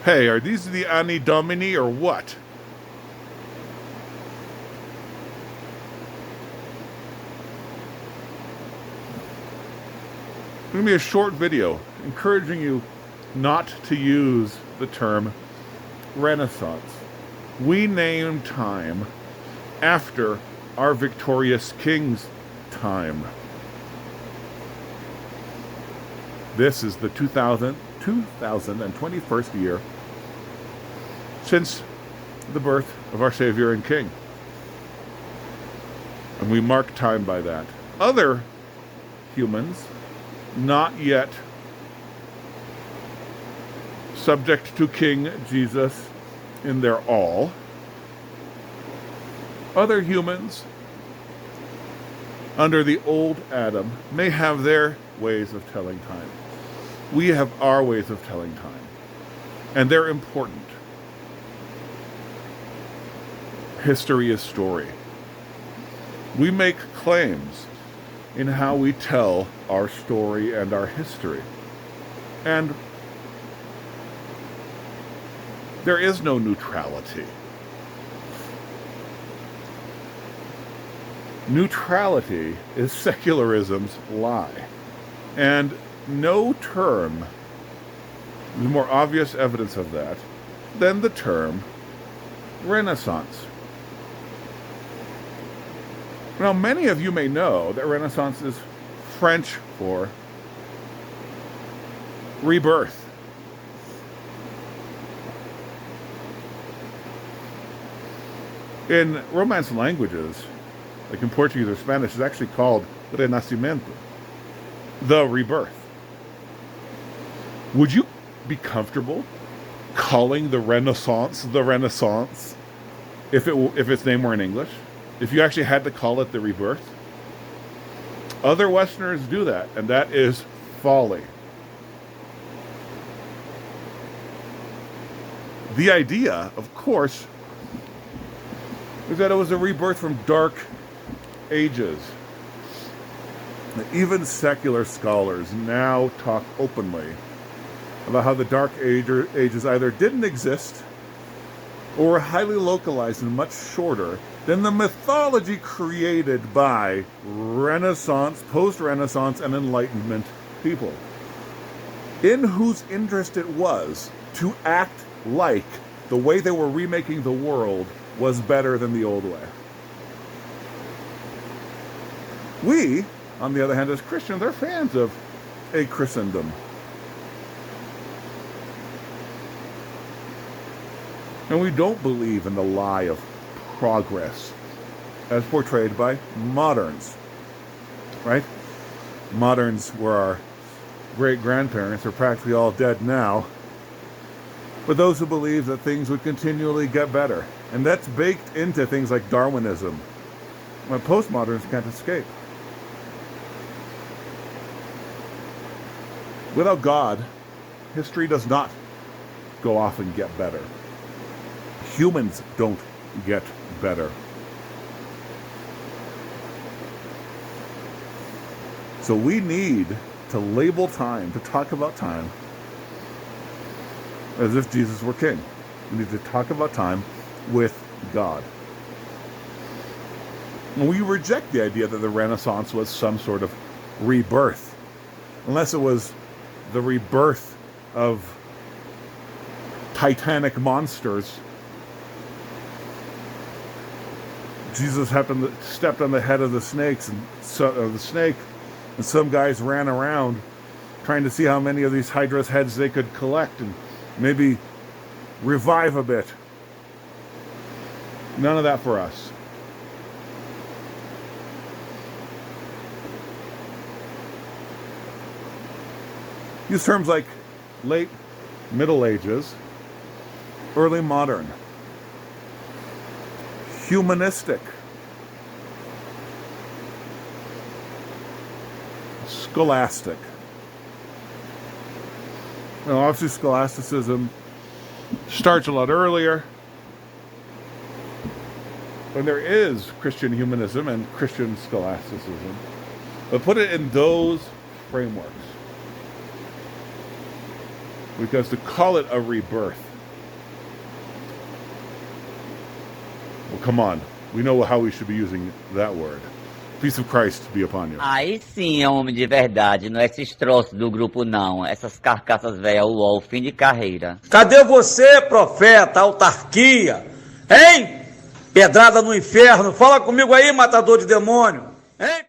Hey, are these the Anni Domini or what? It's going to be a short video encouraging you not to use the term Renaissance. We name time after our victorious king's time. This is the 2021st year since the birth of our Savior and King. And we mark time by that. Other humans, not yet subject to King Jesus in their all, other humans under the old Adam may have their ways of telling time. We have our ways of telling time, and they're important. History is story. We make claims in how we tell our story and our history. And there is no neutrality. Neutrality is secularism's lie. And no term is more obvious evidence of that than the term Renaissance. Now, many of you may know that Renaissance is French for rebirth. In Romance languages, like in Portuguese or Spanish, it's actually called Renascimento, the rebirth. Would you be comfortable calling the Renaissance if its name were in English? If you actually had to call it the rebirth? Other Westerners do that, and that is folly. The idea, of course, is that it was a rebirth from dark ages. Even secular scholars now talk openly about how the dark ages either didn't exist or were highly localized and much shorter than the mythology created by Renaissance, post-Renaissance, and Enlightenment people, in whose interest it was to act like the way they were remaking the world was better than the old way. We, on the other hand, as Christians, are fans of a Christendom. And we don't believe in the lie of progress as portrayed by moderns, right? Moderns were our great-grandparents, are practically all dead now, but those who believe that things would continually get better. And that's baked into things like Darwinism. Well, postmoderns can't escape. Without God, history does not go off and get better. Humans don't get better. So we need to label time, to talk about time, as if Jesus were king. We need to talk about time with God. And we reject the idea that the Renaissance was some sort of rebirth, unless it was the rebirth of titanic monsters. Jesus stepped on the head of the snake, and some guys ran around trying to see how many of these Hydra's heads they could collect and maybe revive a bit. None of that for us. Use terms like late Middle Ages, early modern, humanistic, scholastic. Now, obviously, scholasticism starts a lot earlier, and there is Christian humanism and Christian scholasticism, but put it in those frameworks. Because to call it a rebirth Well, come on. We know how we should be using that word. Peace of Christ be upon you. Aí sim é um homem de verdade, não é esses troços do grupo não, essas carcaças velhas, uó, fim de carreira. Cadê você, profeta, autarquia? Hein? Pedrada no inferno, fala comigo aí, matador de demônio. Hein?